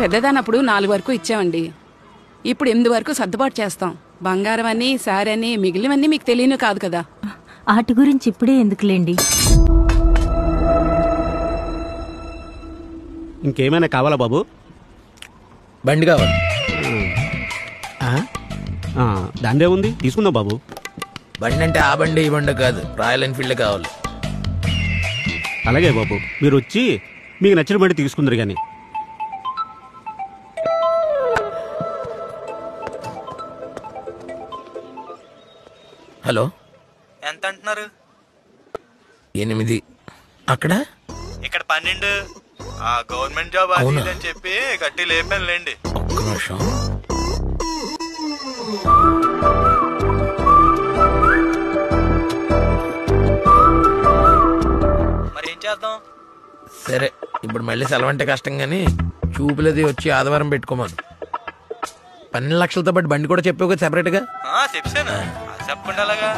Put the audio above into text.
పెద్దదానప్పుడు 4 వరకు ఇచ్చామండి. ఇప్పుడు 8 వరకు సర్దుబాటు చేస్తాం. బంగారం అని సారని మిగిలినవన్నీ మీకు తెలియను కాదు కదా. ఆటి గురించి ఇప్పుడే ఎందుకులేండి. ఇంకేమైనా కావాలా బాబు? బండి కావాలి. దాందే ఉంది, తీసుకుందాం బాబు. బండి అంటే ఆ బండి ఈ బండి కాదు, రాయల్ ఎన్ఫీల్డ్ కావాలి. అలాగే బాబు, మీరు వచ్చి మీకు నచ్చిన బండి తీసుకుందరు కానీ. హలో, ఎంత అంటున్నారు? 8. అక్కడ ఇక్కడ 12. ఆ గవర్నమెంట్ జాబ్ అది అని చెప్పి గట్టి లేపానులేండి. ఒక్క నిమిషం. మరి ఏం చేద్దాం? సరే, ఇప్పుడు మళ్ళీ సెలవు అంటే కష్టం కానీ చూపులది వచ్చి ఆదివారం పెట్టుకోమను. 12 లక్షలతో పాటు బండి కూడా చెప్పావు కదా సెపరేట్గా. చెప్పాను, చెప్పకుండా అలాగా.